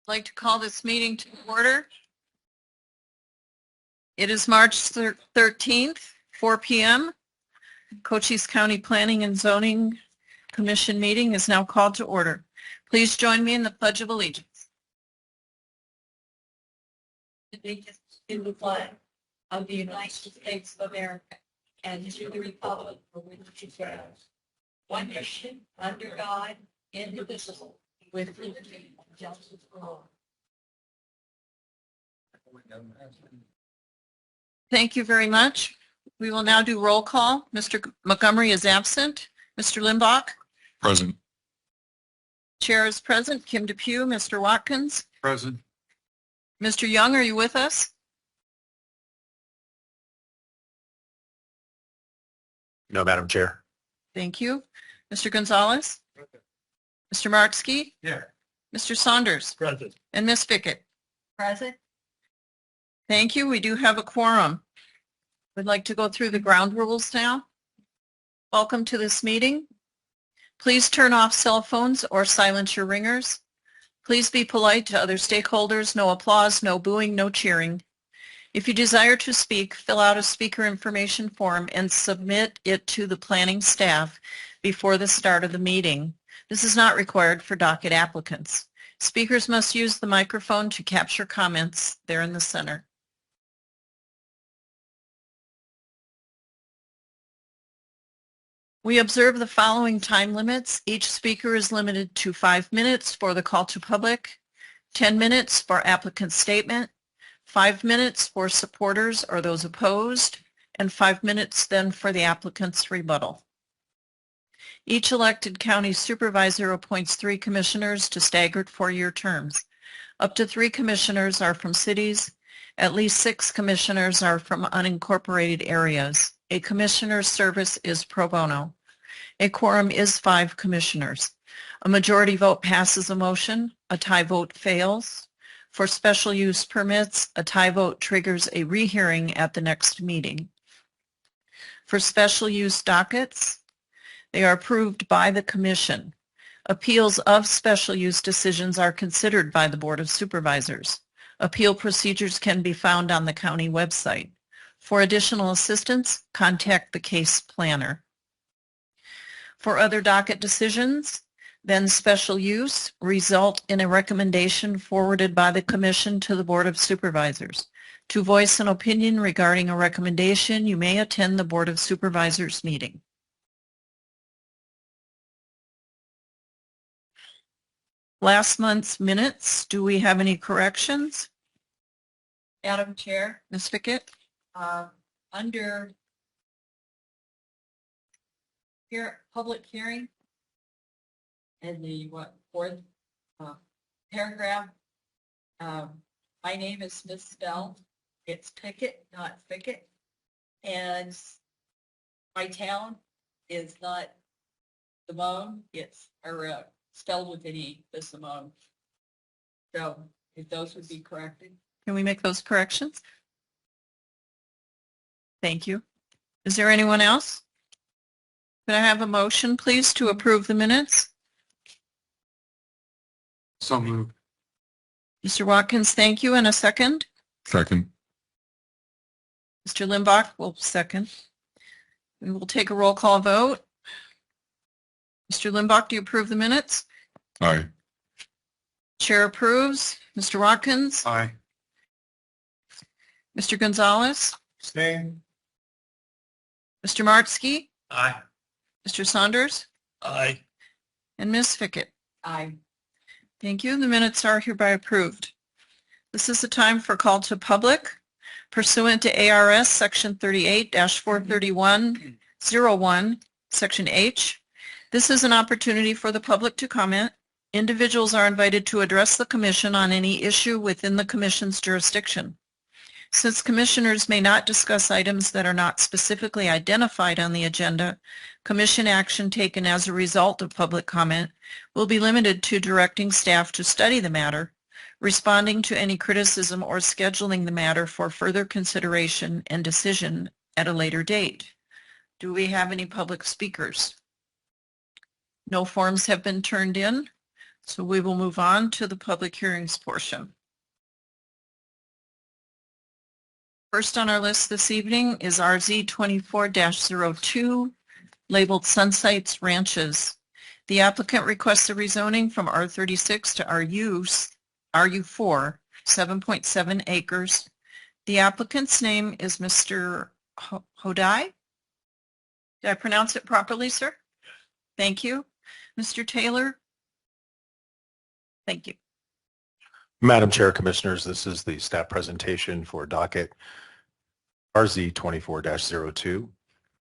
I'd like to call this meeting to order. It is March 13th, 4 p.m. Cochise County Planning and Zoning Commission meeting is now called to order. Please join me in the Pledge of Allegiance. Allegiance to the flag of the United States of America and to the republic for which it stands, one nation, under God, indivisible, with liberty and justice for all. Thank you very much. We will now do roll call. Mr. Montgomery is absent. Mr. Limbach? Present. Chair is present. Kim Depew, Mr. Watkins? Present. Mr. Young, are you with us? No, Madam Chair. Thank you. Mr. Gonzalez? Mr. Marksky? Here. Mr. Saunders? Present. And Ms. Fickett? Present. Thank you. We do have a quorum. We'd like to go through the ground rules now. Welcome to this meeting. Please turn off cell phones or silence your ringers. Please be polite to other stakeholders. No applause, no booing, no cheering. If you desire to speak, fill out a speaker information form and submit it to the planning staff before the start of the meeting. This is not required for docket applicants. Speakers must use the microphone to capture comments there in the center. We observe the following time limits. Each speaker is limited to 5 minutes for the call to public, 10 minutes for applicant statement, 5 minutes for supporters or those opposed, and 5 minutes then for the applicant's rebuttal. Each elected county supervisor appoints 3 commissioners to staggered 4-year terms. Up to 3 commissioners are from cities. At least 6 commissioners are from unincorporated areas. A commissioner's service is pro bono. A quorum is 5 commissioners. A majority vote passes a motion. A tie vote fails. For special use permits, a tie vote triggers a rehearing at the next meeting. For special use dockets, they are approved by the commission. Appeals of special use decisions are considered by the Board of Supervisors. Appeal procedures can be found on the county website. For additional assistance, contact the case planner. For other docket decisions, then special use result in a recommendation forwarded by the commission to the Board of Supervisors. To voice an opinion regarding a recommendation, you may attend the Board of Supervisors meeting. Last month's minutes, do we have any corrections? Madam Chair, Ms. Fickett? under here, public hearing, in the fourth paragraph, my name is misspelled. It's Pickett, not Fickett. And my town is not Simone, it's spelled with an E, the Simone. So if those would be corrected. Can we make those corrections? Thank you. Is there anyone else? Could I have a motion, please, to approve the minutes? So moved. Mr. Watkins, thank you. And a second? Second. Mr. Limbach will second. We will take a roll call vote. Mr. Limbach, do you approve the minutes? Aye. Chair approves. Mr. Watkins? Aye. Mr. Gonzalez? Same. Mr. Martsky? Aye. Mr. Saunders? Aye. And Ms. Fickett? Aye. Thank you. The minutes are hereby approved. This is the time for call to public. Pursuant to ARS Section 38-43101, Section H, this is an opportunity for the public to comment. Individuals are invited to address the Commission on any issue within the Commission's jurisdiction. Since Commissioners may not discuss items that are not specifically identified on the agenda, Commission action taken as a result of public comment will be limited to directing staff to study the matter, responding to any criticism, or scheduling the matter for further consideration and decision at a later date. Do we have any public speakers? No forms have been turned in. So we will move on to the public hearings portion. First on our list this evening is RZ 24-02, labeled Sunsites Ranches. The applicant requests a rezoning from R36 to RU4, 7.7 acres. The applicant's name is Mr. Hodai. Did I pronounce it properly, sir? Thank you. Mr. Taylor? Thank you. Madam Chair, Commissioners, this is the staff presentation for docket RZ 24-02.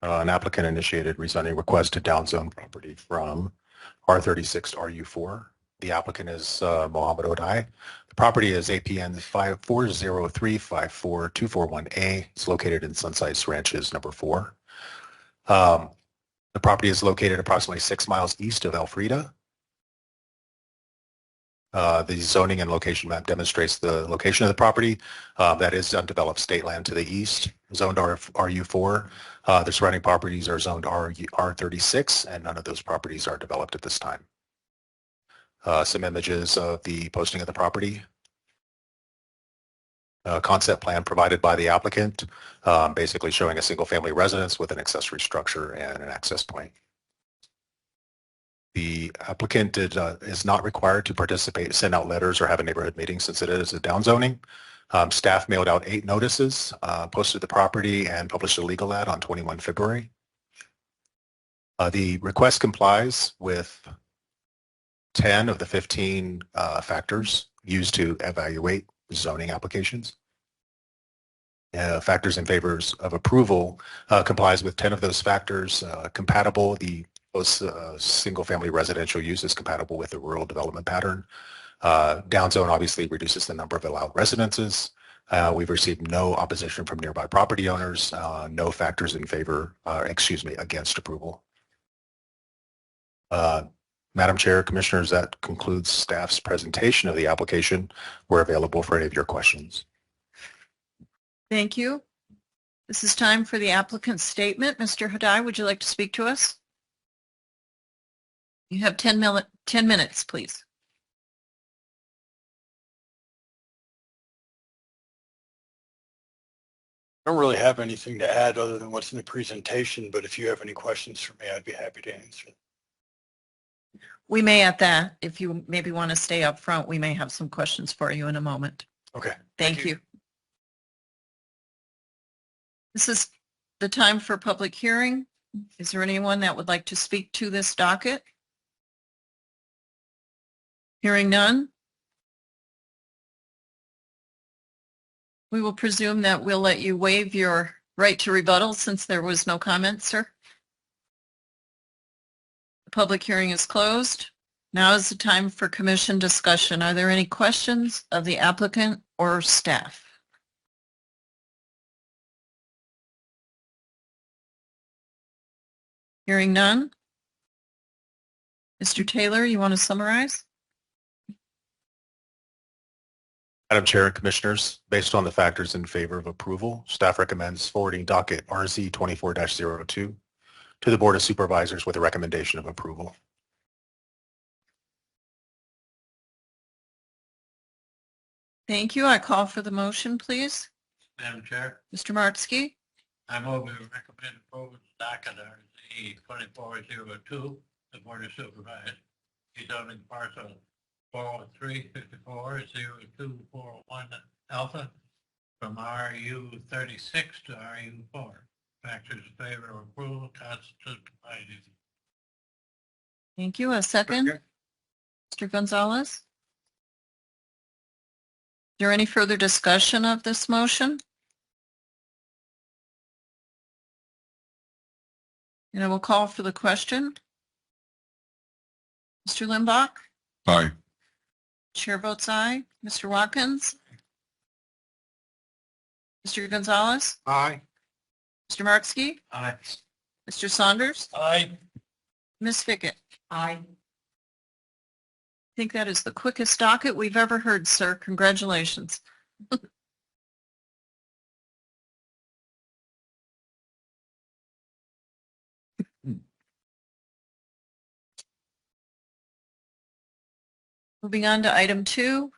An applicant initiated rezoning request to downzone property from R36 to RU4. The applicant is Mohammed Odai. The property is APN 403-54241A. It's located in Sunsites Ranches number 4. The property is located approximately 6 miles east of Elfrida. The zoning and location map demonstrates the location of the property. That is undeveloped state land to the east, zoned RU4. The surrounding properties are zoned R36, and none of those properties are developed at this time. Some images of the posting of the property. Concept plan provided by the applicant, basically showing a single-family residence with an accessory structure and an access point. The applicant is not required to participate, send out letters, or have a neighborhood meeting since it is a downzoning. Staff mailed out 8 notices, posted the property, and published a legal ad on 21 February. The request complies with 10 of the 15 factors used to evaluate zoning applications. Factors in favor of approval complies with 10 of those factors. Compatible, the single-family residential use is compatible with the rural development pattern. Downzone obviously reduces the number of allowed residences. We've received no opposition from nearby property owners, no factors in favor, against approval. Madam Chair, Commissioners, that concludes staff's presentation of the application. We're available for any of your questions. Thank you. This is time for the applicant's statement. Mr. Hodai, would you like to speak to us? You have 10 minutes, please. I don't really have anything to add other than what's in the presentation, but if you have any questions for me, I'd be happy to answer. We may at that, if you maybe want to stay up front, we may have some questions for you in a moment. Okay. Thank you. This is the time for public hearing. Is there anyone that would like to speak to this docket? Hearing none. We will presume that we'll let you waive your right to rebuttal since there was no comment, sir. The public hearing is closed. Now is the time for commission discussion. Are there any questions of the applicant or staff? Hearing none. Mr. Taylor, you want to summarize? Madam Chair and Commissioners, based on the factors in favor of approval, staff recommends forwarding docket RZ 24-02 to the Board of Supervisors with a recommendation of approval. Thank you. I call for the motion, please. Madam Chair, Mr. Martsky? I move we recommend approval of docket RZ 24-02, the Board of Supervisors, rezoning parcel 403-54-0241 Alpha from RU36 to RU4. Factors in favor of approval constitute divided. Thank you. A second? Mr. Gonzalez? Is there any further discussion of this motion? And I will call for the question. Mr. Limbach? Aye. Chair votes aye. Mr. Watkins? Mr. Gonzalez? Aye. Mr. Martsky? Aye. Mr. Saunders? Aye. Ms. Fickett? Aye. I think that is the quickest docket we've ever heard, sir. Congratulations. Moving on to item 2,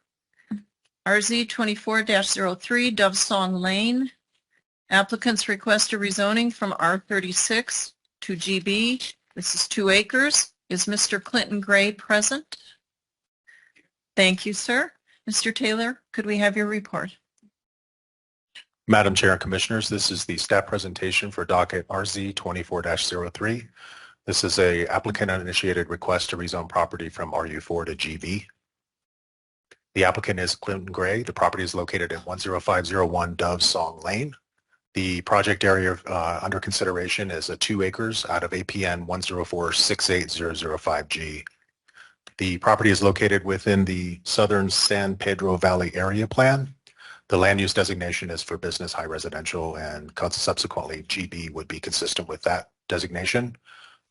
RZ 24-03 Dove Song Lane. Applicants request a rezoning from R36 to GB. This is 2 acres. Is Mr. Clinton Gray present? Thank you, sir. Mr. Taylor, could we have your report? Madam Chair and Commissioners, this is the staff presentation for docket RZ 24-03. This is a applicant-initiated request to rezone property from RU4 to GB. The applicant is Clinton Gray. The property is located at 10501 Dove Song Lane. The project area under consideration is 2 acres out of APN 104-68005G. The property is located within the Southern San Pedro Valley Area Plan. The land use designation is for business high residential, and subsequently GB would be consistent with that designation.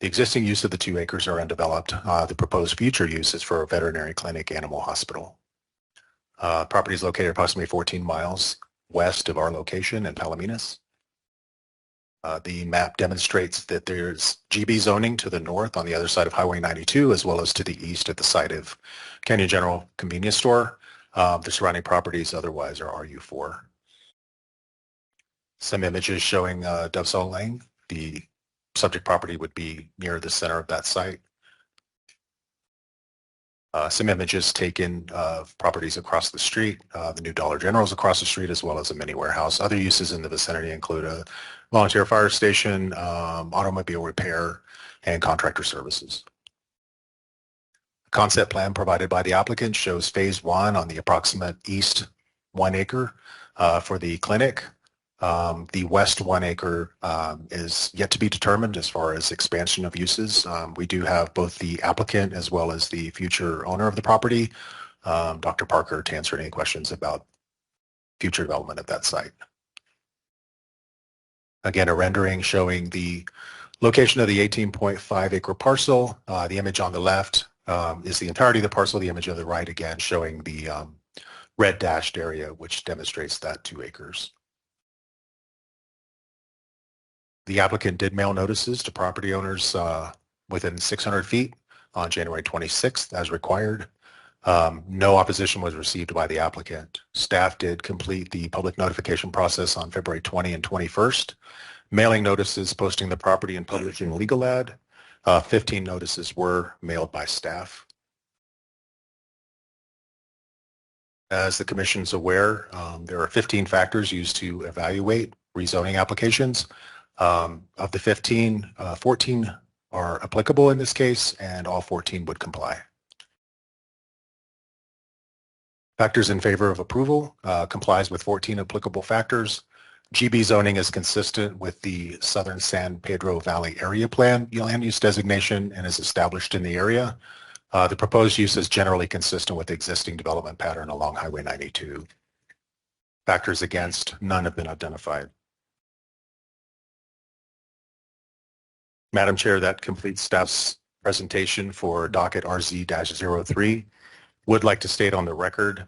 The existing use of the 2 acres are undeveloped. The proposed future use is for a veterinary clinic animal hospital. Property is located approximately 14 miles west of our location in Palominas. The map demonstrates that there's GB zoning to the north on the other side of Highway 92, as well as to the east at the site of Canyon General Convenience Store. The surrounding properties otherwise are RU4. Some images showing Dove Song Lane. The subject property would be near the center of that site. Some images taken of properties across the street, the new Dollar General is across the street, as well as a mini warehouse. Other uses in the vicinity include a volunteer fire station, automobile repair, and contractor services. The concept plan provided by the applicant shows phase 1 on the approximate east 1 acre for the clinic. The west 1 acre is yet to be determined as far as expansion of uses. We do have both the applicant as well as the future owner of the property, Dr. Parker, to answer any questions about future development of that site. Again, a rendering showing the location of the 18.5 acre parcel. The image on the left is the entirety of the parcel. The image on the right, again, showing the red dashed area, which demonstrates that 2 acres. The applicant did mail notices to property owners within 600 feet on January 26th as required. No opposition was received by the applicant. Staff did complete the public notification process on February 20 and 21st, mailing notices, posting the property, and publishing a legal ad. 15 notices were mailed by staff. As the Commission's aware, there are 15 factors used to evaluate rezoning applications. Of the 15, 14 are applicable in this case, and all 14 would comply. Factors in favor of approval complies with 14 applicable factors. GB zoning is consistent with the Southern San Pedro Valley Area Plan land use designation and is established in the area. The proposed use is generally consistent with the existing development pattern along Highway 92. Factors against, none have been identified. Madam Chair, that completes staff's presentation for docket RZ-03. Would like to state on the record,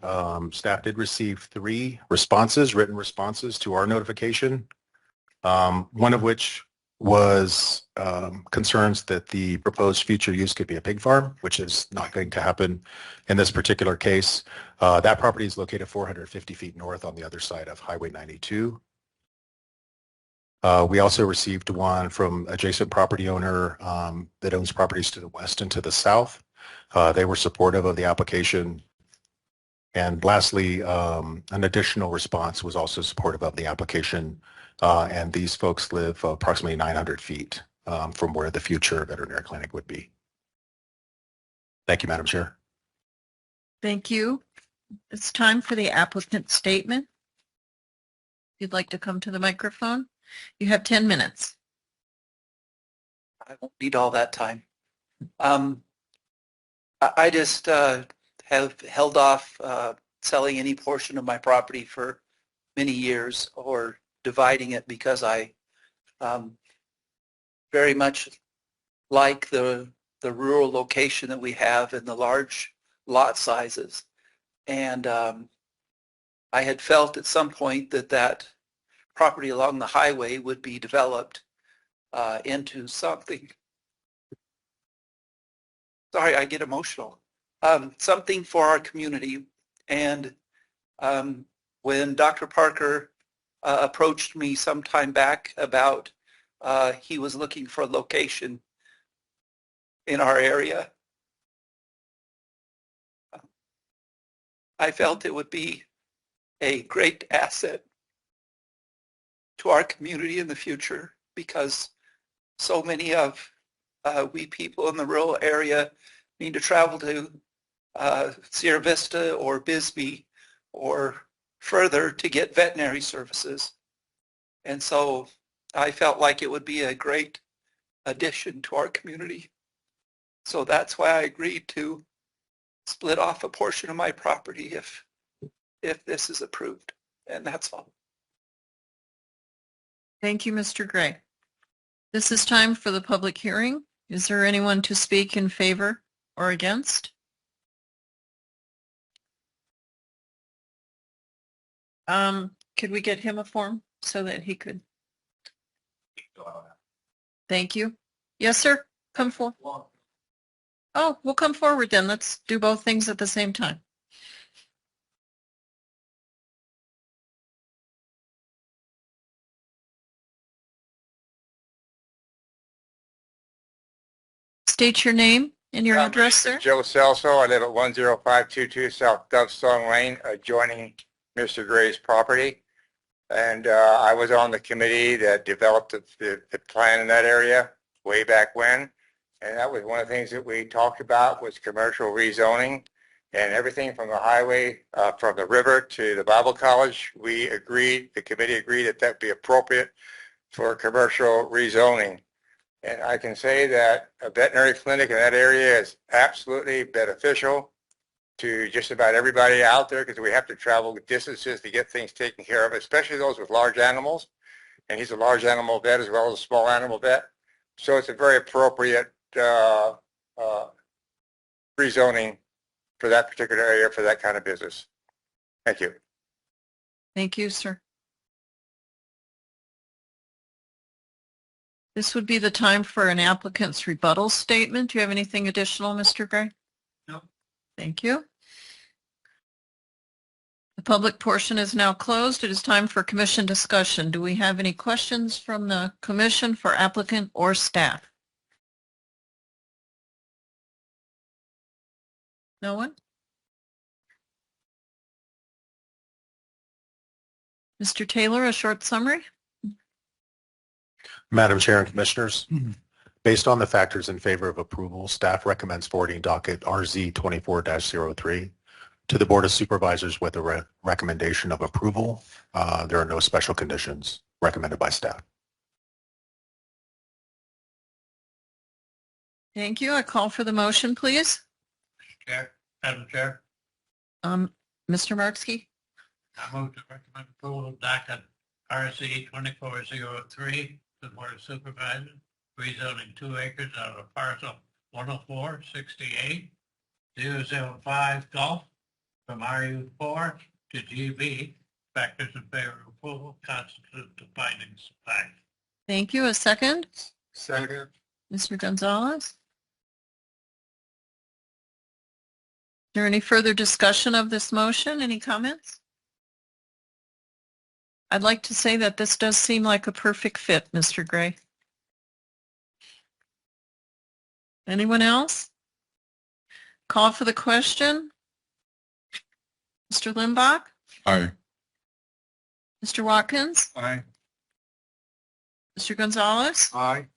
staff did receive 3 responses, written responses to our notification, one of which was concerns that the proposed future use could be a pig farm, which is not going to happen in this particular case. That property is located 450 feet north on the other side of Highway 92. We also received one from adjacent property owner that owns properties to the west and to the south. They were supportive of the application. And lastly, an additional response was also supportive of the application. And these folks live approximately 900 feet from where the future veterinary clinic would be. Thank you, Madam Chair. Thank you. It's time for the applicant statement. If you'd like to come to the microphone, you have 10 minutes. I won't need all that time. I just have held off selling any portion of my property for many years or dividing it because I very much like the rural location that we have and the large lot sizes. And I had felt at some point that property along the highway would be developed into something. Sorry, I get emotional. something for our community. And when Dr. Parker approached me some time back about he was looking for a location in our area, I felt it would be a great asset to our community in the future, because so many of we people in the rural area need to travel to Sierra Vista or Bisbee or further to get veterinary services. And so I felt like it would be a great addition to our community. So that's why I agreed to split off a portion of my property if this is approved. And that's all. Thank you, Mr. Gray. This is time for the public hearing. Is there anyone to speak in favor or against? Could we get him a form so that he could? Thank you. Yes, sir. Come forward. Oh, we'll come forward then. Let's do both things at the same time. State your name and your address, sir. Joe Celso. I live at 10522 South Dovestone Lane, adjoining Mr. Gray's property. And I was on the committee that developed the plan in that area way back when. And that was one of the things that we talked about was commercial rezoning, and everything from the highway, from the river to the Bible College. We agreed, the committee agreed that that would be appropriate for commercial rezoning. And I can say that a veterinary clinic in that area is absolutely beneficial to just about everybody out there, because we have to travel distances to get things taken care of, especially those with large animals. And he's a large animal vet as well as a small animal vet. So it's a very appropriate rezoning for that particular area for that kind of business. Thank you. Thank you, sir. This would be the time for an applicant's rebuttal statement. Do you have anything additional, Mr. Gray? No. Thank you. The public portion is now closed. It is time for commission discussion. Do we have any questions from the commission for applicant or staff? No one? Mr. Taylor, a short summary? Madam Chair and Commissioners, based on the factors in favor of approval, staff recommends forwarding docket RZ 24-03 to the Board of Supervisors with a recommendation of approval. There are no special conditions recommended by staff. Thank you. I call for the motion, please. Chair, Madam Chair, Mr. Marksky? I move to recommend approval of docket RC 2403 to the Board of Supervisors, rezoning 2 acres out of parcel 104-68 005 Gulf from RU4 to GB. Factors in favor of approval constitute the findings of fact. Thank you. A second? Second. Mr. Gonzalez? Is there any further discussion of this motion? Any comments? I'd like to say that this does seem like a perfect fit, Mr. Gray. Anyone else? Call for the question. Mr. Limbach? Aye. Mr. Watkins? Aye. Mr. Gonzalez? Aye.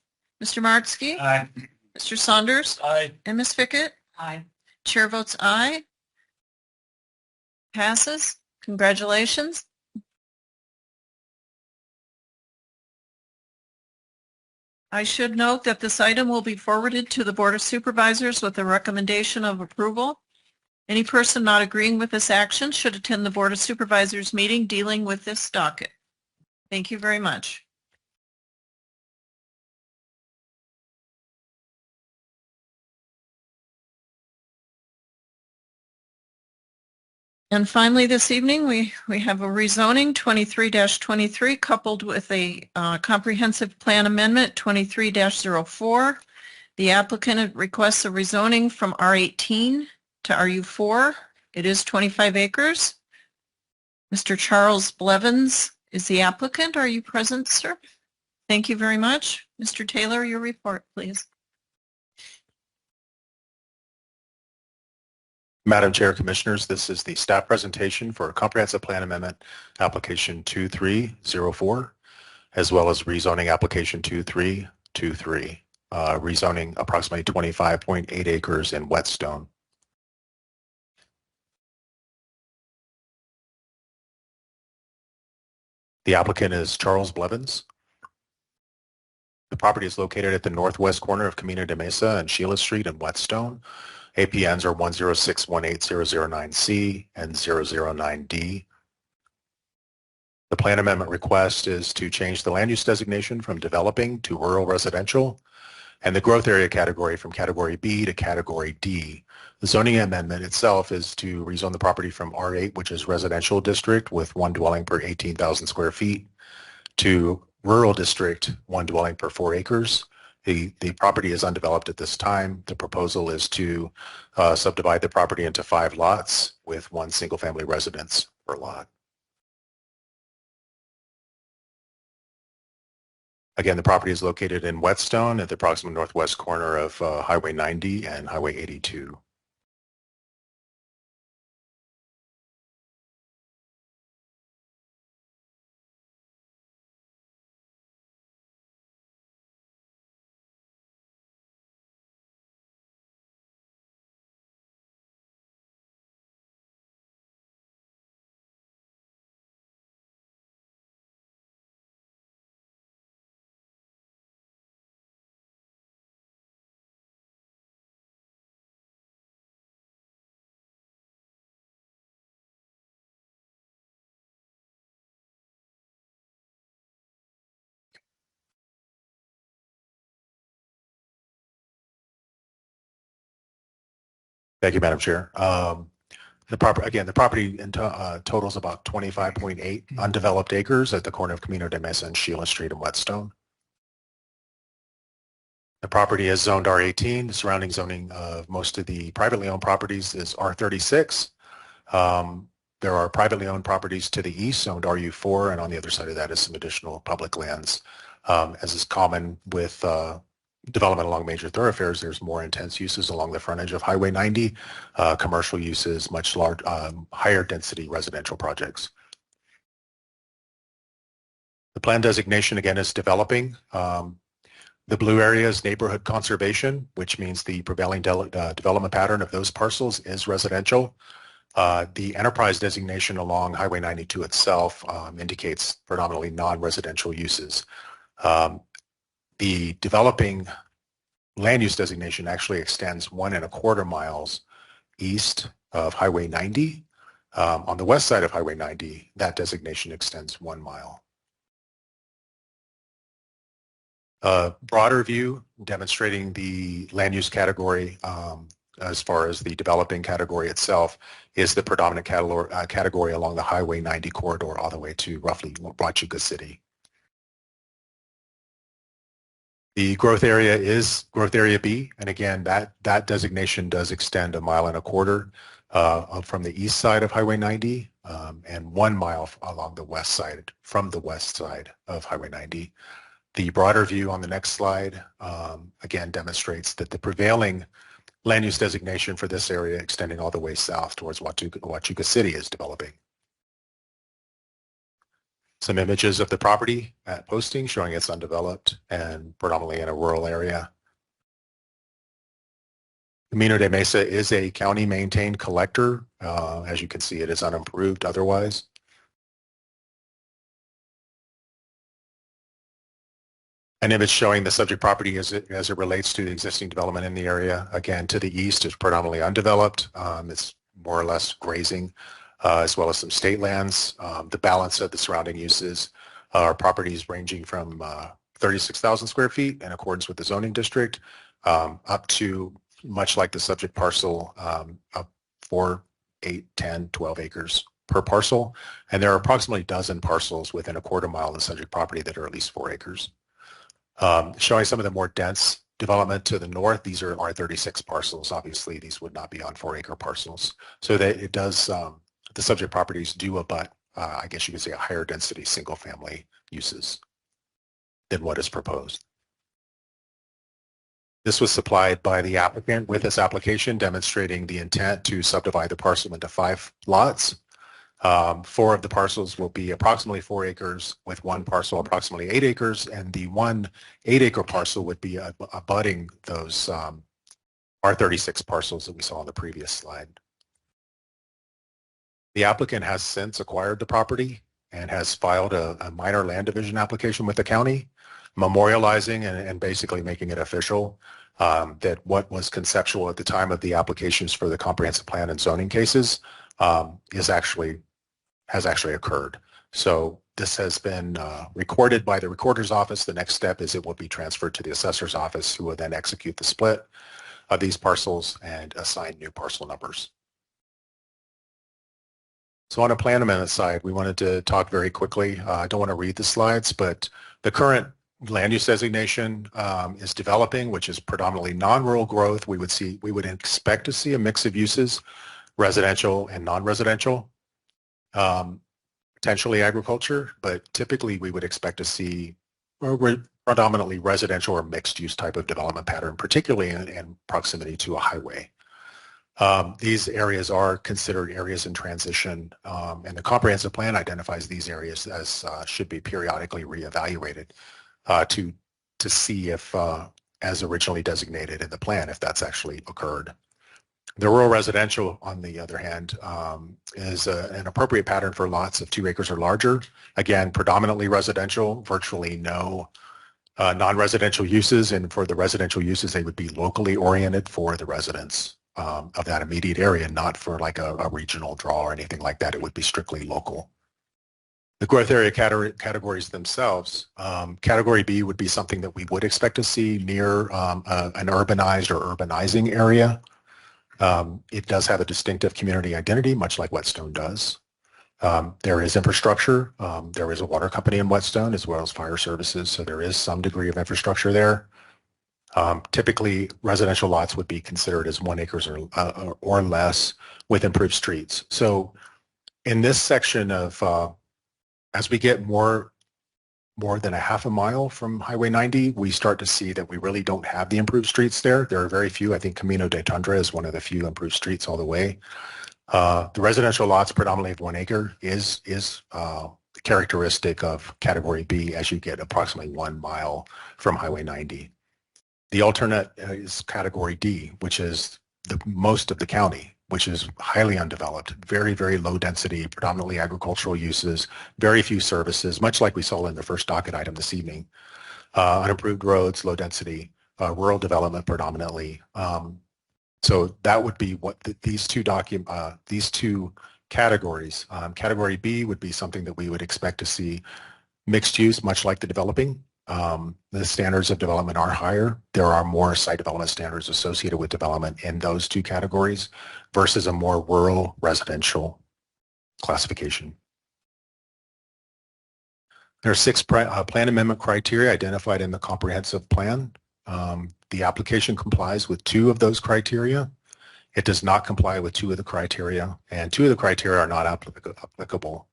Mr. Martsky? Aye. Mr. Saunders? Aye. And Ms. Fickett? Aye. Chair votes aye. Passes. Congratulations. I should note that this item will be forwarded to the Board of Supervisors with a recommendation of approval. Any person not agreeing with this action should attend the Board of Supervisors meeting dealing with this docket. Thank you very much. And finally, this evening, we have a rezoning 23-23 coupled with a comprehensive plan amendment 23-04. The applicant requests a rezoning from R18 to RU4. It is 25 acres. Mr. Charles Blevins is the applicant. Are you present, sir? Thank you very much. Mr. Taylor, your report, please. Madam Chair, Commissioners, this is the staff presentation for a comprehensive plan amendment application 2304, as well as rezoning application 2323, rezoning approximately 25.8 acres in Whetstone. The applicant is Charles Blevins. The property is located at the northwest corner of Camino de Mesa and Sheila Street in Whetstone. APNs are 106180009C and 009D. The plan amendment request is to change the land use designation from developing to rural residential and the growth area category from category B to category D. The zoning amendment itself is to rezone the property from R8, which is residential district with one dwelling per 18,000 square feet, to rural district, one dwelling per 4 acres. The property is undeveloped at this time. The proposal is to subdivide the property into 5 lots with 1 single-family residence per lot. Again, the property is located in Whetstone at the approximate northwest corner of Highway 90 and Highway 82. Thank you, Madam Chair. The property totals about 25.8 undeveloped acres at the corner of Camino de Mesa and Sheila Street in Whetstone. The property is zoned R18. The surrounding zoning of most of the privately owned properties is R36. There are privately owned properties to the east zoned RU4, and on the other side of that is some additional public lands. As is common with development along major thoroughfares, there's more intense uses along the frontage of Highway 90, commercial uses, much higher density residential projects. The plan designation again is developing. The blue area is neighborhood conservation, which means the prevailing development pattern of those parcels is residential. The enterprise designation along Highway 92 itself indicates predominantly non-residential uses. The developing land use designation actually extends 1.25 miles east of Highway 90. On the west side of Highway 90, that designation extends 1 mile. A broader view demonstrating the land use category as far as the developing category itself is the predominant category along the Highway 90 corridor all the way to roughly Huachuca City. The growth area is growth area B, and again, that designation does extend 1.25 miles from the east side of Highway 90 and 1 mile along the west side, from the west side of Highway 90. The broader view on the next slide, again, demonstrates that the prevailing land use designation for this area extending all the way south towards Huachuca City is developing. Some images of the property at posting showing it's undeveloped and predominantly in a rural area. Camino de Mesa is a county maintained collector. As you can see, it is unimproved otherwise. An image showing the subject property as it relates to the existing development in the area. Again, to the east is predominantly undeveloped. It's more or less grazing, as well as some state lands. The balance of the surrounding uses are properties ranging from 36,000 square feet in accordance with the zoning district, up to, much like the subject parcel, up 4, 8, 10, 12 acres per parcel. And there are approximately a dozen parcels within 1/4 mile of the subject property that are at least 4 acres. Showing some of the more dense development to the north, these are R36 parcels. Obviously, these would not be on 4-acre parcels. So that it does, the subject properties do abut, I guess you could say, a higher density single-family uses than what is proposed. This was supplied by the applicant with this application demonstrating the intent to subdivide the parcel into 5 lots. 4 of the parcels will be approximately 4 acres, with one parcel approximately 8 acres, and the one 8-acre parcel would be abutting those R36 parcels that we saw on the previous slide. The applicant has since acquired the property and has filed a minor land division application with the county, memorializing and basically making it official that what was conceptual at the time of the applications for the comprehensive plan and zoning cases has actually occurred. So this has been recorded by the recorder's office. The next step is it will be transferred to the assessor's office, who will then execute the split of these parcels and assign new parcel numbers. So on a plan amendment side, we wanted to talk very quickly. I don't want to read the slides, but the current land use designation is developing, which is predominantly non-rural growth. We would expect to see a mix of uses, residential and non-residential, potentially agriculture, but typically we would expect to see predominantly residential or mixed use type of development pattern, particularly in proximity to a highway. These areas are considered areas in transition, and the comprehensive plan identifies these areas as should be periodically reevaluated to see if, as originally designated in the plan, if that's actually occurred. The rural residential, on the other hand, is an appropriate pattern for lots of 2 acres or larger. Again, predominantly residential, virtually no non-residential uses, and for the residential uses, they would be locally oriented for the residents of that immediate area, not for like a regional draw or anything like that. It would be strictly local. The growth area categories themselves, category B would be something that we would expect to see near an urbanized or urbanizing area. It does have a distinctive community identity, much like Whetstone does. There is infrastructure. There is a water company in Whetstone as well as fire services, so there is some degree of infrastructure there. Typically, residential lots would be considered as 1 acres or less with improved streets. So in this section of, as we get more than a half a mile from Highway 90, we start to see that we really don't have the improved streets there. There are very few. I think Camino de Tundra is one of the few improved streets all the way. The residential lots, predominantly of 1 acre, is characteristic of Category B as you get approximately 1 mile from Highway 90. The alternate is Category D, which is the most of the county, which is highly undeveloped, very, very low density, predominantly agricultural uses, very few services, much like we saw in the first docket item this evening. Unimproved roads, low density, rural development predominantly. So that would be what these two categories. Category B would be something that we would expect to see mixed use, much like the developing. The standards of development are higher. There are more site development standards associated with development in those 2 categories versus a more rural residential classification. There are 6 plan amendment criteria identified in the comprehensive plan. The application complies with 2 of those criteria. It does not comply with 2 of the criteria, and 2 of the criteria are not applicable.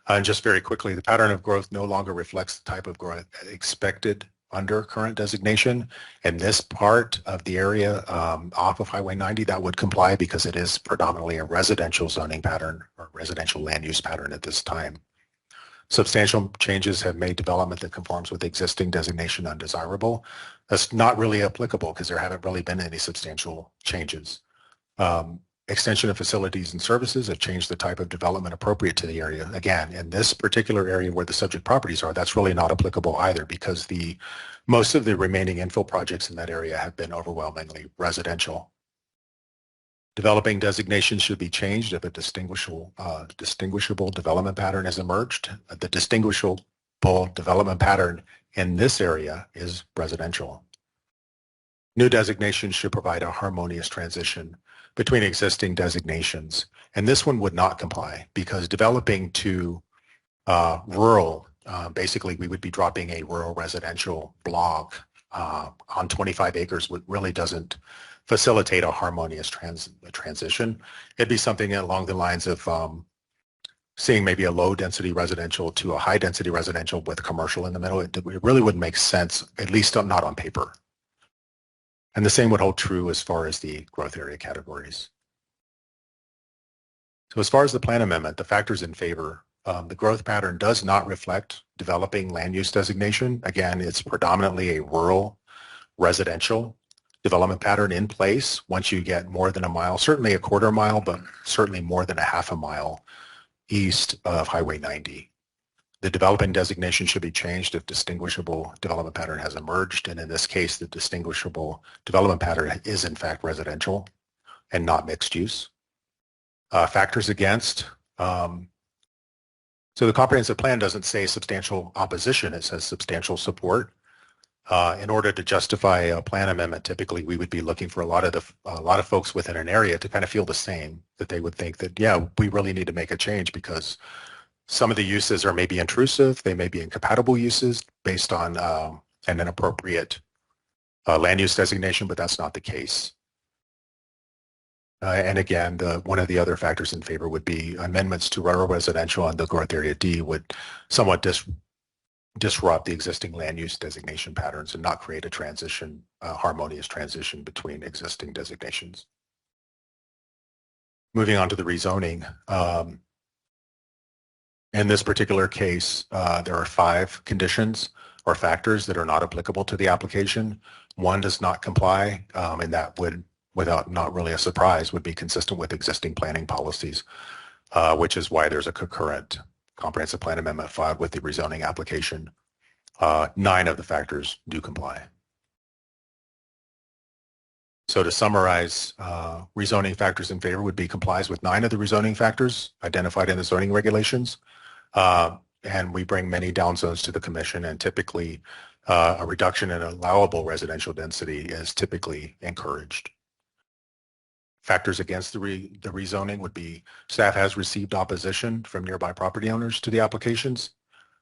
And just very quickly, the pattern of growth no longer reflects the type of growth expected under current designation. And this part of the area off of Highway 90, that would comply because it is predominantly a residential zoning pattern or residential land use pattern at this time. Substantial changes have made development that conforms with existing designation undesirable. That's not really applicable because there haven't really been any substantial changes. Extension of facilities and services have changed the type of development appropriate to the area. Again, in this particular area where the subject properties are, that's really not applicable either because most of the remaining infill projects in that area have been overwhelmingly residential. Developing designations should be changed if a distinguishable development pattern has emerged. The distinguishable development pattern in this area is residential. New designations should provide a harmonious transition between existing designations. And this one would not comply because developing to rural, basically we would be dropping a rural residential block on 25 acres really doesn't facilitate a harmonious transition. It'd be something along the lines of seeing maybe a low density residential to a high density residential with commercial in the middle. It really wouldn't make sense, at least not on paper. And the same would hold true as far as the growth area categories. So as far as the plan amendment, the factors in favor, the growth pattern does not reflect developing land use designation. Again, it's predominantly a rural residential development pattern in place once you get more than a mile, certainly a quarter mile, but certainly more than a half a mile east of Highway 90. The developing designation should be changed if distinguishable development pattern has emerged. And in this case, the distinguishable development pattern is in fact residential and not mixed use. Factors against. So the comprehensive plan doesn't say substantial opposition, it says substantial support. In order to justify a plan amendment, typically we would be looking for a lot of folks within an area to kind of feel the same, that they would think that, yeah, we really need to make a change because some of the uses are maybe intrusive, they may be incompatible uses based on an inappropriate land use designation, but that's not the case. And again, one of the other factors in favor would be amendments to rural residential and the growth area D would somewhat disrupt the existing land use designation patterns and not create a transition, harmonious transition between existing designations. Moving on to the rezoning. In this particular case, there are 5 conditions or factors that are not applicable to the application. One does not comply, and that would, without not really a surprise, would be consistent with existing planning policies, which is why there's a concurrent comprehensive plan amendment filed with the rezoning application. 9 of the factors do comply. So to summarize, rezoning factors in favor would be complies with 9 of the rezoning factors identified in the zoning regulations. And we bring many downzones to the commission, and typically a reduction in allowable residential density is typically encouraged. Factors against the rezoning would be staff has received opposition from nearby property owners to the applications.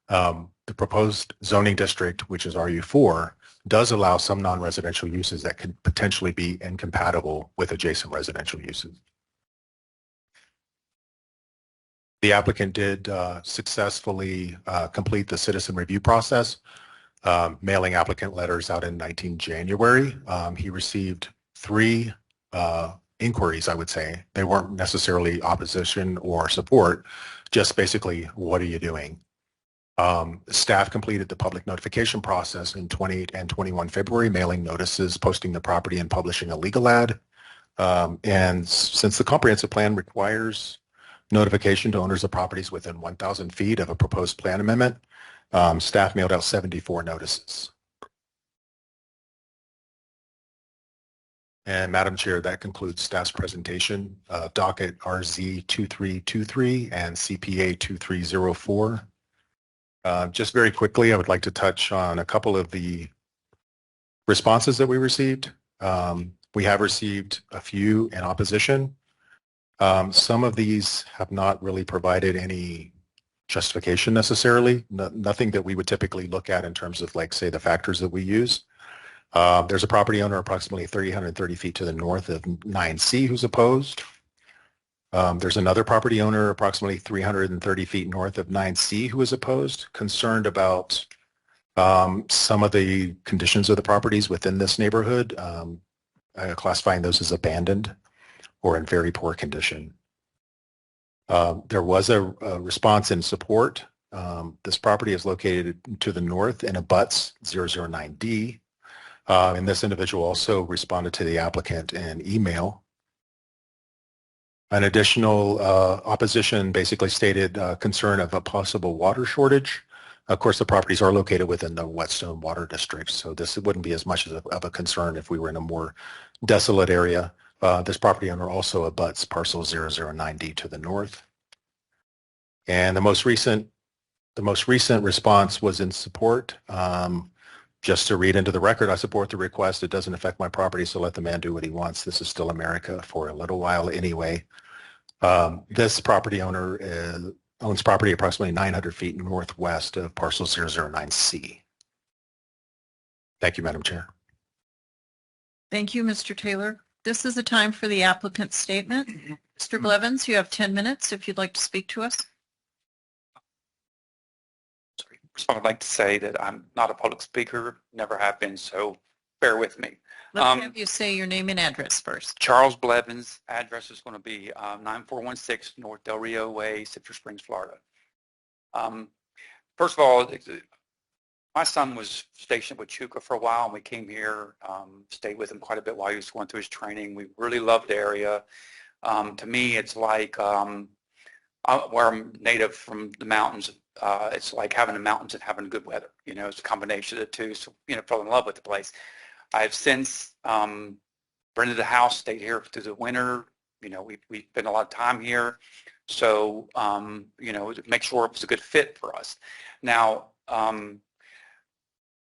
The proposed zoning district, which is RU4, does allow some non-residential uses that could potentially be incompatible with adjacent residential uses. The applicant did successfully complete the citizen review process, mailing applicant letters out in 19 January. He received 3 inquiries, I would say. They weren't necessarily opposition or support, just basically, what are you doing? Staff completed the public notification process in 20 and 21 February, mailing notices, posting the property and publishing a legal ad. And since the comprehensive plan requires notification to owners of properties within 1,000 feet of a proposed plan amendment, staff mailed out 74 notices. And Madam Chair, that concludes staff's presentation, docket RZ 2323 and CPA 2304. Just very quickly, I would like to touch on a couple of the responses that we received. We have received a few in opposition. Some of these have not really provided any justification necessarily, nothing that we would typically look at in terms of, like, say, the factors that we use. There's a property owner approximately 330 feet to the north of 9C who's opposed. There's another property owner approximately 330 feet north of 9C who is opposed, concerned about some of the conditions of the properties within this neighborhood, classifying those as abandoned or in very poor condition. There was a response in support. This property is located to the north and abuts 009D. And this individual also responded to the applicant in email. An additional opposition basically stated concern of a possible water shortage. Of course, the properties are located within the Whetstone Water District, so this wouldn't be as much of a concern if we were in a more desolate area. This property owner also abuts parcel 009D to the north. And the most recent response was in support. Just to read into the record, I support the request. It doesn't affect my property, so let the man do what he wants. This is still America for a little while anyway. This property owner owns property approximately 900 feet northwest of parcel 009C. Thank you, Madam Chair. Thank you, Mr. Taylor. This is the time for the applicant's statement. Mr. Blevins, you have 10 minutes if you'd like to speak to us. Sorry. So I'd like to say that I'm not a public speaker, never have been, so bear with me. Let's have you say your name and address first. Charles Blevins, address is going to be 9416 North Del Rio Way, Citrus Springs, Florida. First of all, my son was stationed with Chuka for a while, and we came here, stayed with him quite a bit while he was going through his training. We really loved the area. To me, it's like where I'm native from the mountains. It's like having the mountains and having good weather. You know, it's a combination of the two. So, you know, fell in love with the place. I've since rented a house, stayed here through the winter. You know, we've spent a lot of time here. So, you know, to make sure it was a good fit for us. Now,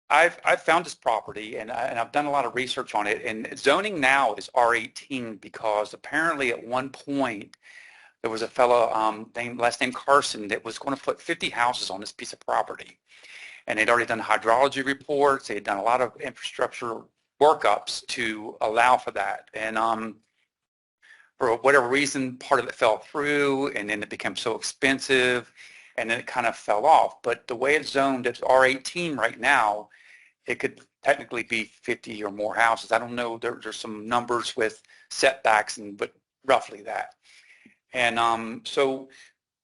I've found this property and I've done a lot of research on it, and zoning now is R18 because apparently at one point there was a fellow last name Carson that was going to put 50 houses on this piece of property. And they'd already done hydrology reports. They had done a lot of infrastructure workups to allow for that. And for whatever reason, part of it fell through, and then it became so expensive, and then it kind of fell off. But the way it's zoned, it's R18 right now. It could technically be 50 or more houses. I don't know. There's some numbers with setbacks, but roughly that. And so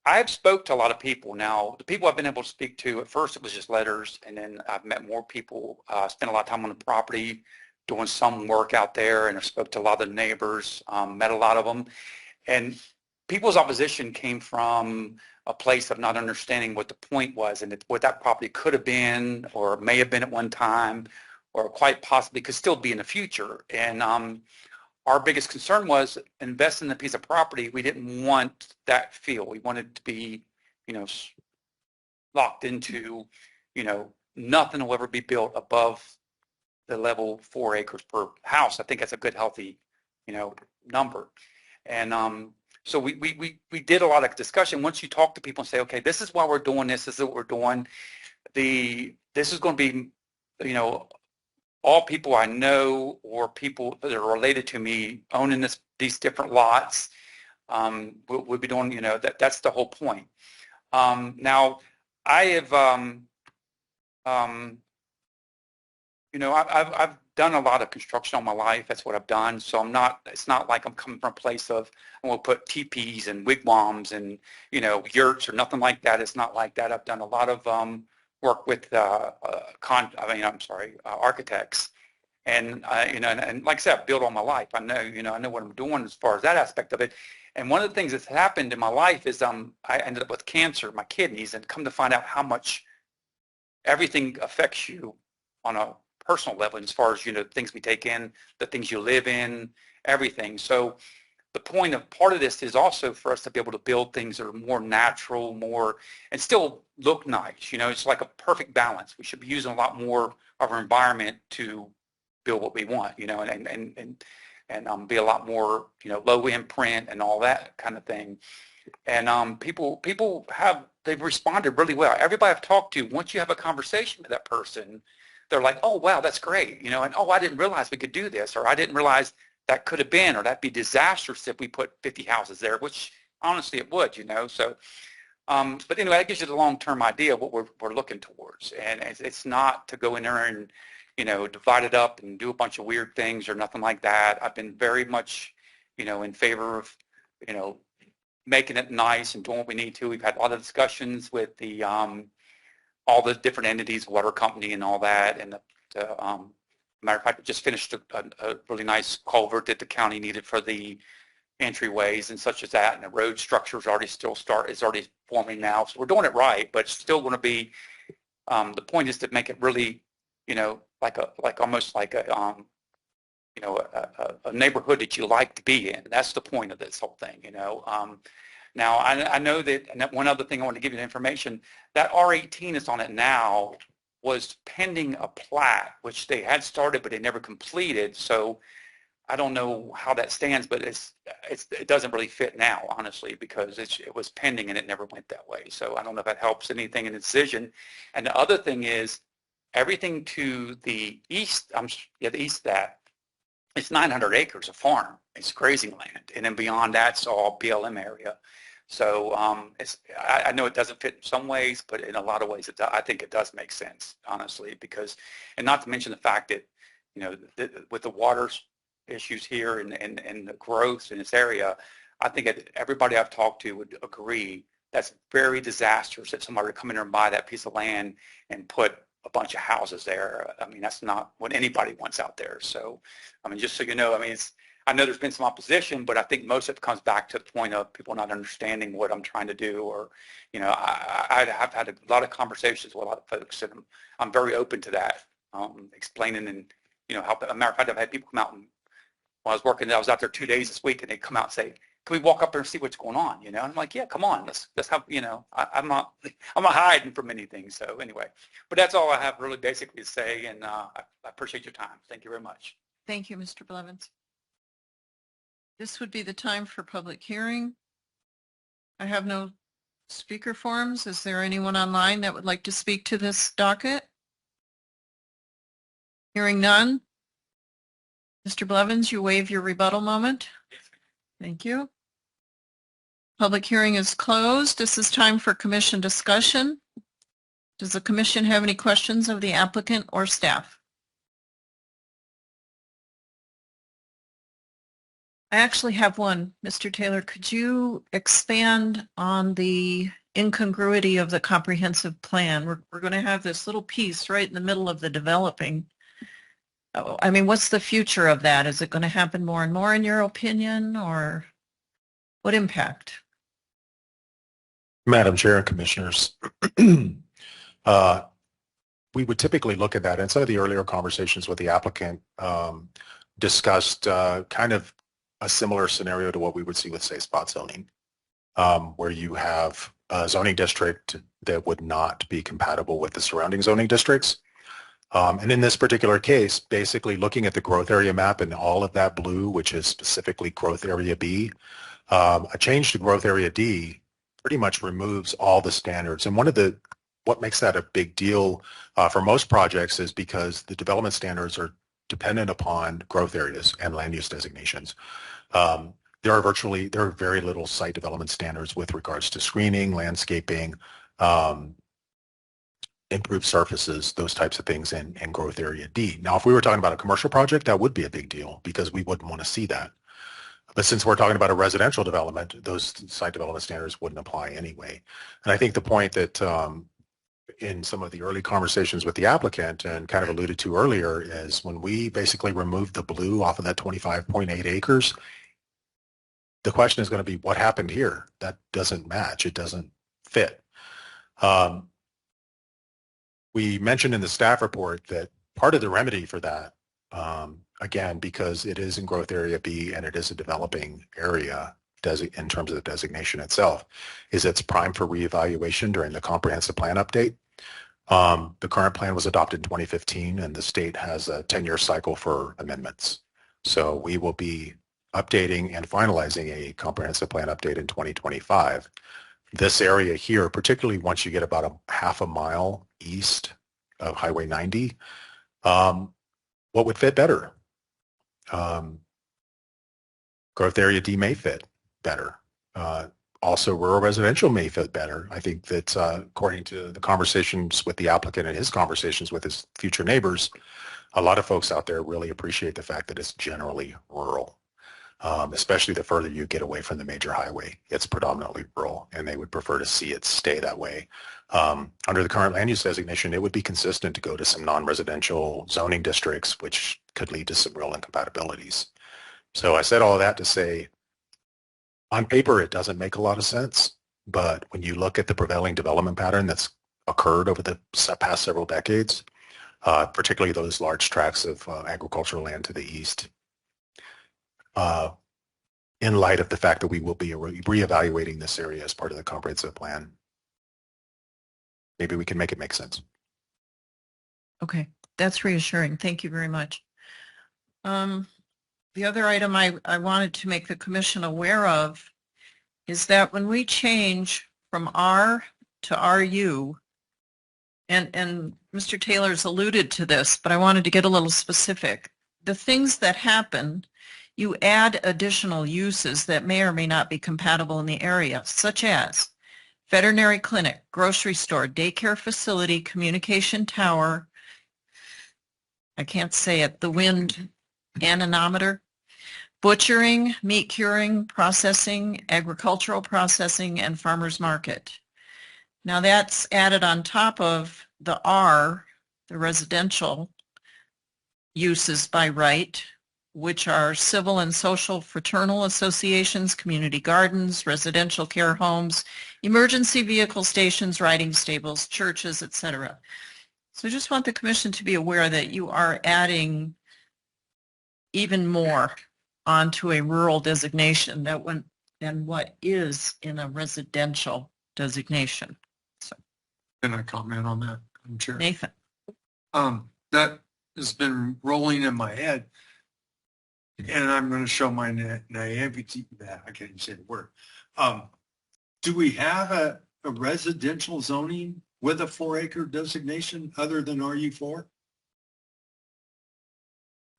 I've spoke to a lot of people. Now, the people I've been able to speak to, at first it was just letters, and then I've met more people, spent a lot of time on the property, doing some work out there, and I spoke to a lot of the neighbors, met a lot of them. And people's opposition came from a place of not understanding what the point was and what that property could have been or may have been at one time or quite possibly could still be in the future. And our biggest concern was investing in a piece of property. We didn't want that feel. We wanted to be, you know, locked into, you know, nothing will ever be built above the level 4 acres per house. I think that's a good, healthy, you know, number. And so we did a lot of discussion. Once you talk to people and say, okay, this is why we're doing this is what we're doing. This is going to be, you know, all people I know or people that are related to me owning these different lots. We'll be doing, you know, that's the whole point. Now, I have, you know, I've done a lot of construction all my life. That's what I've done. So it's not like I'm coming from a place of, I'm going to put teepees and wigwams and, you know, yurts or nothing like that. It's not like that. I've done a lot of work with architects. And, you know, and like I said, I've built all my life. I know, you know, I know what I'm doing as far as that aspect of it. And one of the things that's happened in my life is I ended up with cancer, my kidneys, and come to find out how much everything affects you on a personal level as far as, you know, things we take in, the things you live in, everything. So the point of part of this is also for us to be able to build things that are more natural, more, and still look nice. You know, it's like a perfect balance. We should be using a lot more of our environment to build what we want, you know, and be a lot more, you know, low imprint and all that kind of thing. And people they've responded really well. Everybody I've talked to, once you have a conversation with that person, they're like, oh, wow, that's great. You know, and oh, I didn't realize we could do this, or I didn't realize that could have been, or that'd be disastrous if we put 50 houses there, which honestly it would, you know. So, but anyway, that gives you the long-term idea of what we're looking towards. And it's not to go in there and, you know, divide it up and do a bunch of weird things or nothing like that. I've been very much, you know, in favor of, you know, making it nice and doing what we need to. We've had a lot of discussions with the all the different entities, water company and all that. And matter of fact, we just finished a really nice culvert that the county needed for the entryways and such as that. And the road structure is already forming now. So we're doing it right, but it's still going to be, the point is to make it really, you know, almost like a, you know, a neighborhood that you like to be in. That's the point of this whole thing, you know. Now, I know that, and one other thing I want to give you the information, that R18 is on it now was pending a plat, which they had started, but they never completed. So I don't know how that stands, but it doesn't really fit now, honestly, because it was pending and it never went that way. So I don't know if that helps anything in the decision. And the other thing is, everything to the east, the east of that, it's 900 acres of farm. It's grazing land. And then beyond that's all BLM area. So I know it doesn't fit in some ways, but in a lot of ways, I think it does make sense, honestly, because, and not to mention the fact that, you know, with the water issues here and the growth in this area, I think everybody I've talked to would agree that's very disastrous if somebody would come in there and buy that piece of land and put a bunch of houses there. I mean, that's not what anybody wants out there. So, I mean, just so you know, I mean, I know there's been some opposition, but I think most of it comes back to the point of people not understanding what I'm trying to do, or, you know, I've had a lot of conversations with a lot of folks, and I'm very open to that, explaining and, you know, how, a matter of fact, I've had people come out, and when I was working, I was out there 2 days this week, and they come out and say, can we walk up there and see what's going on? You know, and I'm like, yeah, come on, let's have, you know, I'm not hiding from anything. So anyway, but that's all I have really basically to say, and I appreciate your time. Thank you very much. Thank you, Mr. Blevins. This would be the time for public hearing. I have no speaker forms. Is there anyone online that would like to speak to this docket? Hearing none. Mr. Blevins, you waive your rebuttal moment. Thank you. Public hearing is closed. This is time for commission discussion. Does the commission have any questions of the applicant or staff? I actually have one. Mr. Taylor, could you expand on the incongruity of the comprehensive plan? We're going to have this little piece right in the middle of the developing. I mean, what's the future of that? Is it going to happen more and more in your opinion, or what impact? Madam Chair and Commissioners, we would typically look at that, and some of the earlier conversations with the applicant discussed kind of a similar scenario to what we would see with, say, spot zoning, where you have a zoning district that would not be compatible with the surrounding zoning districts. And in this particular case, basically looking at the growth area map and all of that blue, which is specifically growth area B, a change to growth area D pretty much removes all the standards. And what makes that a big deal for most projects is because the development standards are dependent upon growth areas and land use designations. There are very little site development standards with regards to screening, landscaping, improved surfaces, those types of things in growth area D. Now, if we were talking about a commercial project, that would be a big deal because we wouldn't want to see that. But since we're talking about a residential development, those site development standards wouldn't apply anyway. And I think the point that in some of the early conversations with the applicant and kind of alluded to earlier is when we basically removed the blue off of that 25.8 acres, the question is going to be what happened here? That doesn't match. It doesn't fit. We mentioned in the staff report that part of the remedy for that, again, because it is in growth area B and it is a developing area in terms of the designation itself, is it's prime for reevaluation during the comprehensive plan update. The current plan was adopted in 2015 and the state has a 10-year cycle for amendments. So we will be updating and finalizing a comprehensive plan update in 2025. This area here, particularly once you get about a half a mile east of Highway 90, what would fit better? Growth area D may fit better. Also, rural residential may fit better. I think that according to the conversations with the applicant and his conversations with his future neighbors, a lot of folks out there really appreciate the fact that it's generally rural. Especially the further you get away from the major highway, it's predominantly rural, and they would prefer to see it stay that way. Under the current land use designation, it would be consistent to go to some non-residential zoning districts, which could lead to some real incompatibilities. So I said all of that to say, on paper, it doesn't make a lot of sense, but when you look at the prevailing development pattern that's occurred over the past several decades, particularly those large tracts of agricultural land to the east, in light of the fact that we will be reevaluating this area as part of the comprehensive plan, maybe we can make it make sense. Okay, that's reassuring. Thank you very much. The other item I wanted to make the commission aware of is that when we change from R to RU, and Mr. Taylor's alluded to this, but I wanted to get a little specific. The things that happen, you add additional uses that may or may not be compatible in the area, such as veterinary clinic, grocery store, daycare facility, communication tower, I can't say it, the wind anemometer, butchering, meat curing, processing, agricultural processing, and farmers market. Now that's added on top of the R, the residential uses by right, which are civil and social fraternal associations, community gardens, residential care homes, emergency vehicle stations, riding stables, churches, etc. So I just want the commission to be aware that you are adding even more onto a rural designation than what is in a residential designation. So, Can I comment on that, Madam Chair? Nathan. That has been rolling in my head. And I'm going to show my naivety. I can't even say the word. Do we have a residential zoning with a 4-acre designation other than RU4?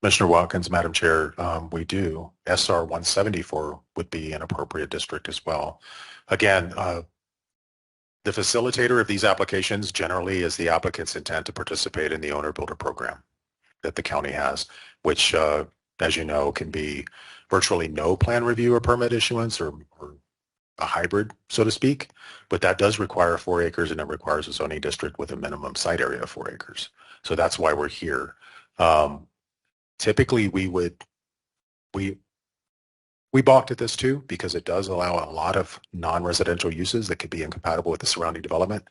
Commissioner Watkins, Madam Chair, we do. SR 174 would be an appropriate district as well. Again, the facilitator of these applications generally is the applicant's intent to participate in the owner builder program that the county has, which, as you know, can be virtually no plan review or permit issuance or a hybrid, so to speak. But that does require 4 acres, and it requires a zoning district with a minimum site area of 4 acres. So that's why we're here. Typically, we balked at this too because it does allow a lot of non-residential uses that could be incompatible with the surrounding development.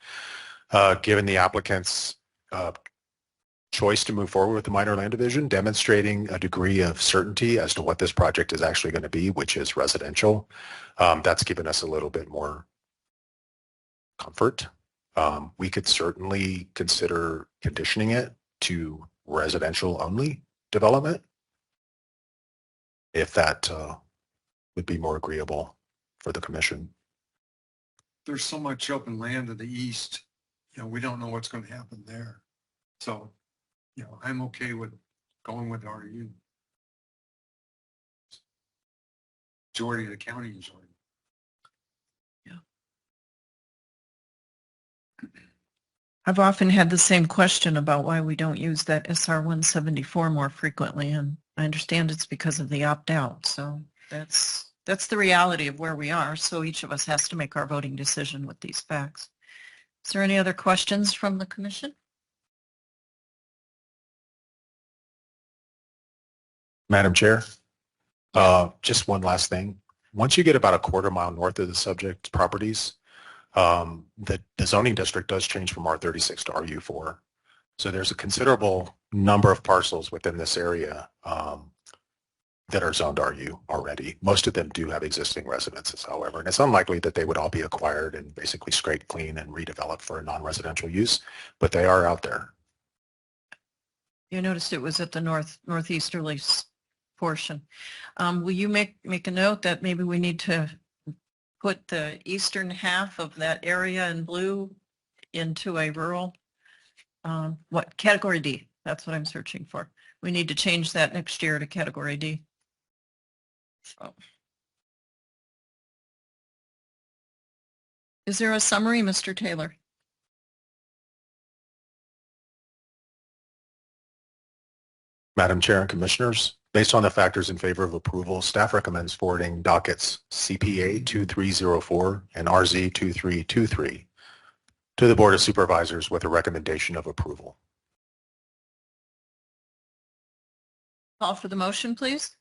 Given the applicant's choice to move forward with the minor land division, demonstrating a degree of certainty as to what this project is actually going to be, which is residential, that's given us a little bit more comfort. We could certainly consider conditioning it to residential only development if that would be more agreeable for the commission. There's so much open land to the east, we don't know what's going to happen there. So, I'm okay with going with RU. Majority of the county is RU. I've often had the same question about why we don't use that SR 174 more frequently, and I understand it's because of the opt-out. So that's the reality of where we are. So each of us has to make our voting decision with these facts. Is there any other questions from the commission? Madam Chair, just one last thing. Once you get about a quarter mile north of the subject properties, the zoning district does change from R36 to RU4. So there's a considerable number of parcels within this area that are zoned RU already. Most of them do have existing residences, however, and it's unlikely that they would all be acquired and basically scraped clean and redeveloped for a non-residential use, but they are out there. You noticed it was at the northeasterly portion. Will you make a note that maybe we need to put the eastern half of that area in blue into a rural, category D? That's what I'm searching for. We need to change that next year to category D. So. Is there a summary, Mr. Taylor? Madam Chair and Commissioners, based on the factors in favor of approval, staff recommends forwarding dockets CPA 2304 and RZ 2323 to the Board of Supervisors with a recommendation of approval. Call for the motion, please.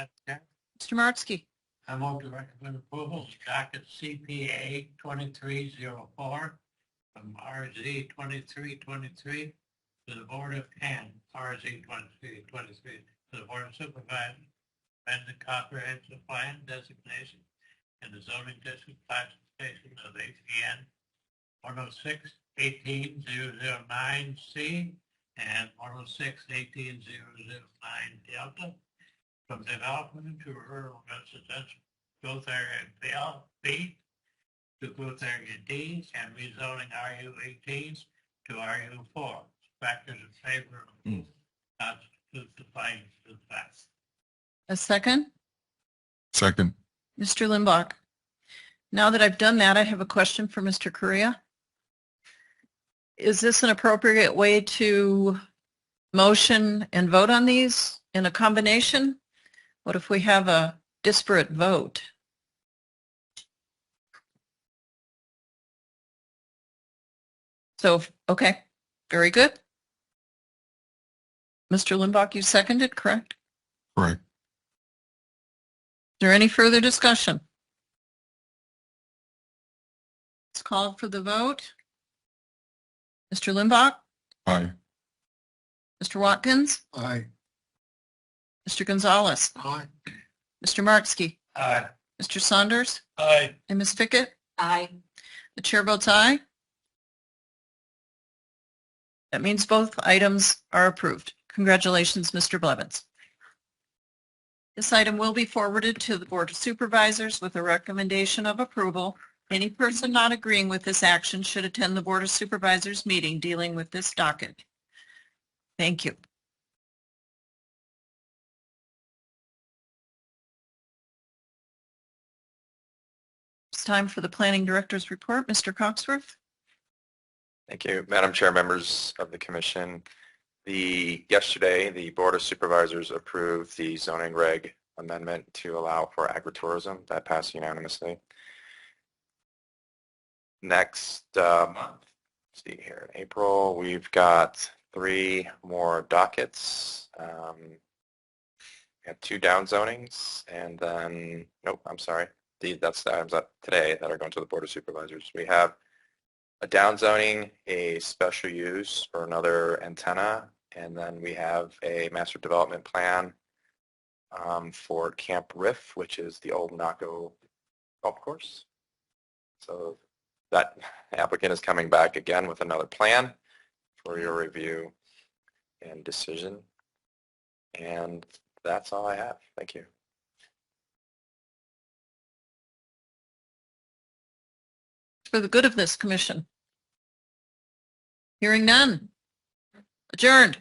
Okay. Mr. Martsky. I move to recommend approval of docket CPA 2304 from RZ 2323 to the Board of RZ 2323 to the Board of Supervisors, amend the comprehensive plan designation in the zoning district classification of APN 106-18009C and 106-18009 Delta from development to rural residential growth area B to Booth Area D and rezoning RU 18 to RU 4. Factors in favor of Booth constitute the findings of fact. A second? Second. Mr. Limbach. Now that I've done that, I have a question for Mr. Correa. Is this an appropriate way to motion and vote on these in a combination? What if we have a disparate vote? So, okay, very good. Mr. Limbach, you seconded, correct? Correct. Is there any further discussion? Let's call for the vote. Mr. Limbach, Aye. Mr. Watkins, Aye. Mr. Gonzalez, Aye. Mr. Markski, Aye. Mr. Saunders, Aye. and Ms. Fickett. Aye. The chair votes aye. That means both items are approved. Congratulations, Mr. Blevins. This item will be forwarded to the Board of Supervisors with a recommendation of approval. Any person not agreeing with this action should attend the Board of Supervisors meeting dealing with this docket. Thank you. It's time for the Planning Director's report. Mr. Coxworth. Thank you, Madam Chair, members of the Commission. Yesterday, the Board of Supervisors approved the zoning reg amendment to allow for agritourism. That passed unanimously. Next month, let's see here, in April, we've got 3 more dockets. We have 2 down zonings, and then, nope, I'm sorry. That's the items up today that are going to the Board of Supervisors. We have a down zoning, a special use for another antenna, and then we have a master development plan for Camp Riff, which is the old Naco golf course. So that applicant is coming back again with another plan for your review and decision. And that's all I have. Thank you. For the good of this commission. Hearing none. Adjourned.